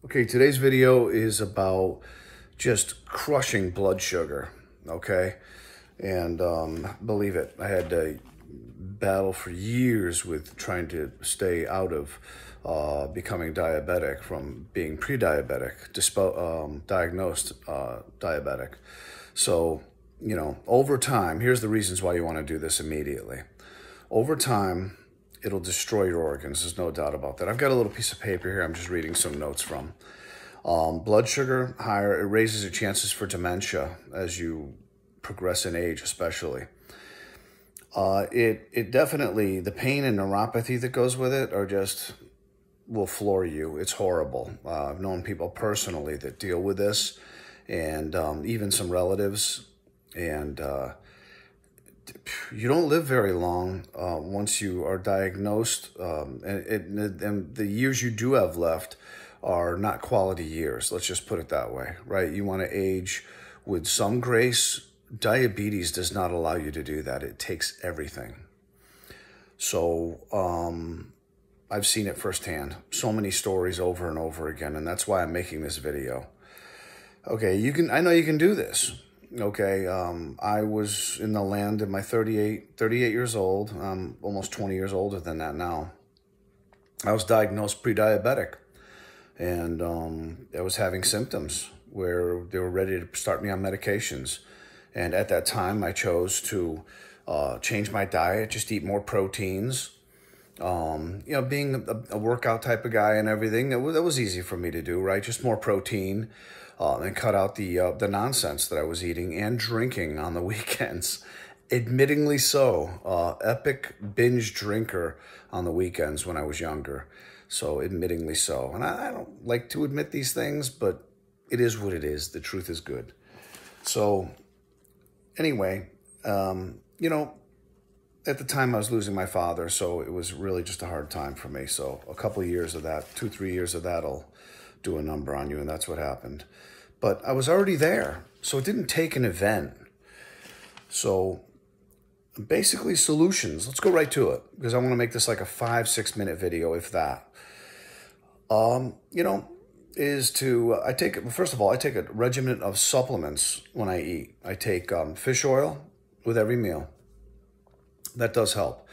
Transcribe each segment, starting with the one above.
Okay, today's video is about just crushing blood sugar, okay? And believe it, I had to battle for years with trying to stay out of becoming diabetic from being pre-diabetic, diagnosed diabetic. So, over time, here's the reasons why you want to do this immediately. Over time, it'll destroy your organs. There's no doubt about that. I've got a little piece of paper here I'm just reading some notes from. Blood sugar higher, it raises your chances for dementia as you progress in age, especially. It definitely, the pain and neuropathy that goes with it will floor you. It's horrible. I've known people personally that deal with this, and even some relatives, and you don't live very long once you are diagnosed, and the years you do have left are not quality years. Let's just put it that way, right? You want to age with some grace. Diabetes does not allow you to do that. It takes everything. So I've seen it firsthand. So many stories over and over again, and that's why I'm making this video. Okay, I know you can do this. Okay, I was in the land at my 38 years old. I'm almost 20 years older than that now. I was diagnosed pre-diabetic, and I was having symptoms where they were ready to start me on medications. And at that time, I chose to change my diet, just eat more proteins. Being a workout type of guy and everything, that was easy for me to do, right? Just more protein. And cut out the nonsense that I was eating and drinking on the weekends. Admittingly so, epic binge drinker on the weekends when I was younger. So admittingly so. And I don't like to admit these things, but it is what it is. The truth is good. So anyway, at the time I was losing my father, so it was really just a hard time for me. So a couple of years of that, 2-3 years of that'll do a number on you, and that's what happened. But I was already there, so it didn't take an event. So basically solutions, let's go right to it, because I want to make this like a 5-6 minute video, if that. First of all, I take a regimen of supplements when I eat. I take fish oil with every meal. That does help.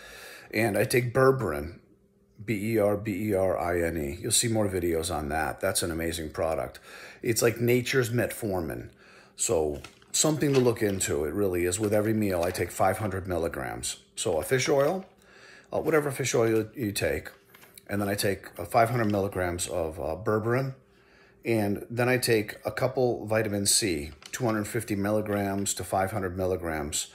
And I take berberine. berberine. You'll see more videos on that. That's an amazing product. It's like nature's metformin. So something to look into. It really is. With every meal, I take 500 milligrams. So a fish oil, whatever fish oil you take. And then I take 500 milligrams of berberine. And then I take a couple vitamin C, 250 milligrams to 500 milligrams.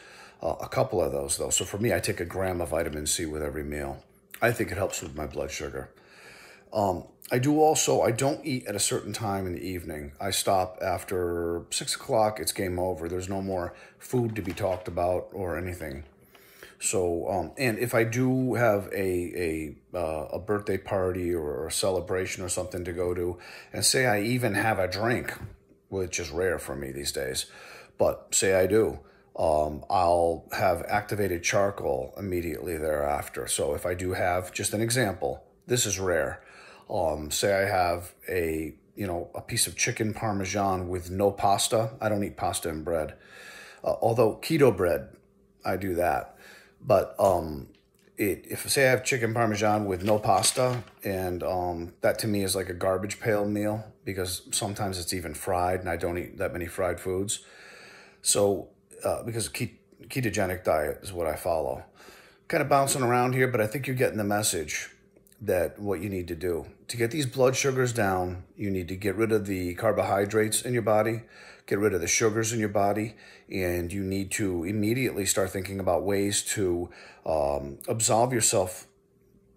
A couple of those, though. So for me, I take a gram of vitamin C with every meal. I think it helps with my blood sugar. I don't eat at a certain time in the evening. I stop after 6 o'clock. It's game over. There's no more food to be talked about or anything. So, and if I do have a birthday party or a celebration or something to go to, and say I even have a drink, which is rare for me these days, but say I do, I'll have activated charcoal immediately thereafter. So if I do have, just an example, this is rare. Say I have a piece of chicken Parmesan with no pasta. I don't eat pasta and bread. Although keto bread, I do that. But if say I have chicken Parmesan with no pasta, and that to me is like a garbage pail meal, because sometimes it's even fried, and I don't eat that many fried foods. So because ketogenic diet is what I follow. Kind of bouncing around here, but I think you're getting the message that what you need to do. To get these blood sugars down, you need to get rid of the carbohydrates in your body, get rid of the sugars in your body, and you need to immediately start thinking about ways to absolve yourself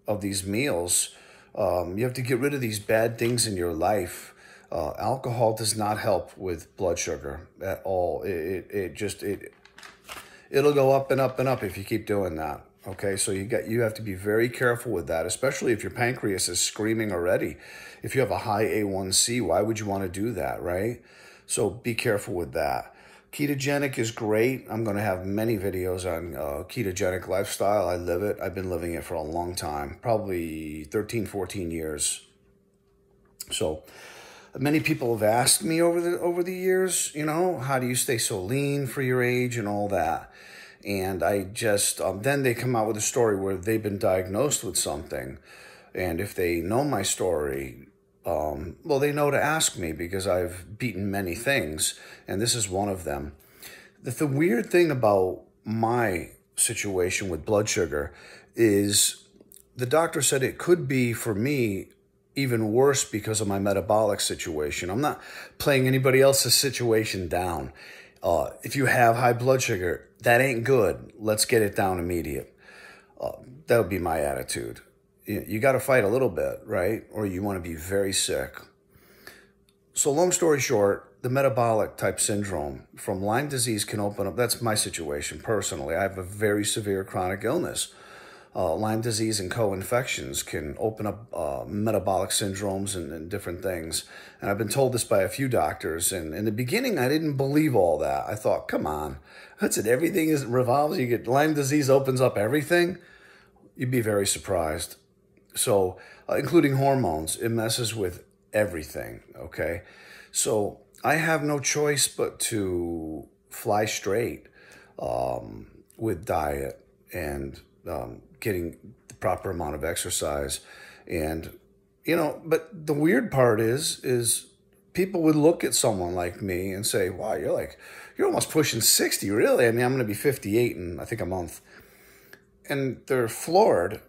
of these meals. You have to get rid of these bad things in your life. Alcohol does not help with blood sugar at all. It'll go up and up and up if you keep doing that. Okay, so you have to be very careful with that, especially if your pancreas is screaming already. If you have a high A1C, why would you want to do that, right? So be careful with that. Ketogenic is great. I'm going to have many videos on ketogenic lifestyle. I live it. I've been living it for a long time, probably 13, 14 years. So Many people have asked me over the years, you know, how do you stay so lean for your age and all that? And I just, then they come out with a story where they've been diagnosed with something. And if they know my story, well, they know to ask me because I've beaten many things, and this is one of them. The weird thing about my situation with blood sugar is the doctor said it could be, for me, even worse because of my metabolic situation. I'm not playing anybody else's situation down. If you have high blood sugar, that ain't good. Let's get it down immediate. That would be my attitude. You got to fight a little bit, right? Or you want to be very sick. So long story short, the metabolic type syndrome from Lyme disease can open up. That's my situation personally. I have a very severe chronic illness. Lyme disease and co-infections can open up metabolic syndromes and different things. And I've been told this by a few doctors. And in the beginning, I didn't believe all that. I thought, come on, that's it. Everything revolves. You get Lyme disease opens up everything. You'd be very surprised. So, including hormones, it messes with everything, okay? So I have no choice but to fly straight with diet and getting the proper amount of exercise. And, you know, but the weird part is people would look at someone like me and say, wow, you're almost pushing 60, really? I mean, I'm going to be 58 in, I think, a month. And they're floored,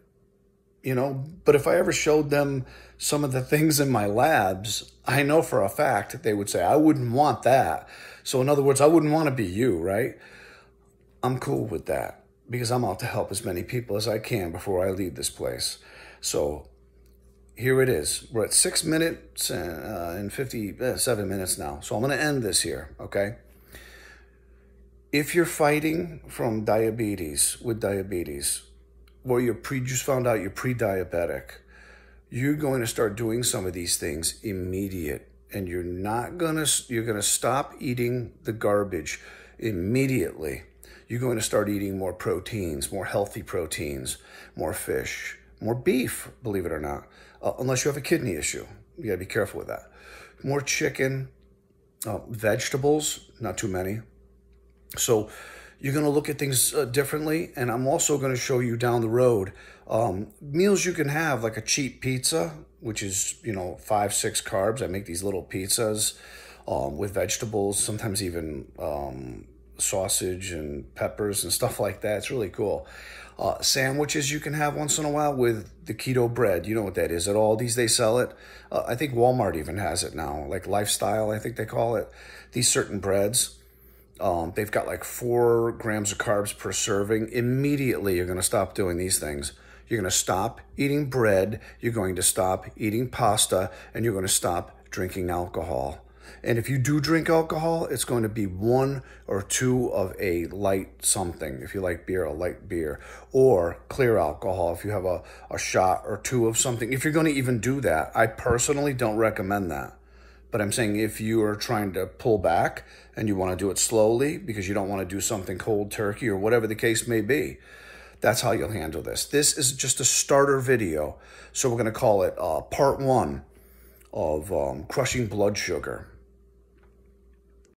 you know, but if I ever showed them some of the things in my labs, I know for a fact they would say, I wouldn't want that. So in other words, I wouldn't want to be you, right? I'm cool with that because I'm out to help as many people as I can before I leave this place. So here it is. We're at 6 minutes and 57 minutes now. So I'm going to end this here, okay? If you're fighting from diabetes, or you just found out you're pre-diabetic, you're going to start doing some of these things immediate, and you're going to stop eating the garbage immediately. You're going to start eating more proteins, more healthy proteins, more fish, more beef, believe it or not, unless you have a kidney issue. You gotta be careful with that. More chicken, vegetables, not too many. So you're going to look at things differently, and I'm also going to show you down the road meals you can have, like a cheap pizza, which is, 5-6 carbs. I make these little pizzas with vegetables, sometimes even sausage and peppers and stuff like that. It's really cool. Sandwiches you can have once in a while with the keto bread. You know what that is. At Aldi's they sell it. I think Walmart even has it now, like Lifestyle, I think they call it. These certain breads. They've got like 4 grams of carbs per serving. Immediately, you're going to stop doing these things. You're going to stop eating bread. You're going to stop eating pasta, and you're going to stop drinking alcohol. And if you do drink alcohol, it's going to be 1 or 2 of a light something. If you like beer, a light beer, or clear alcohol. If you have a shot or 2 of something. If you're going to even do that, I personally don't recommend that. But I'm saying if you are trying to pull back and you want to do it slowly because you don't want to do something cold turkey or whatever the case may be, that's how you'll handle this. This is just a starter video. So we're going to call it part 1 of crushing blood sugar.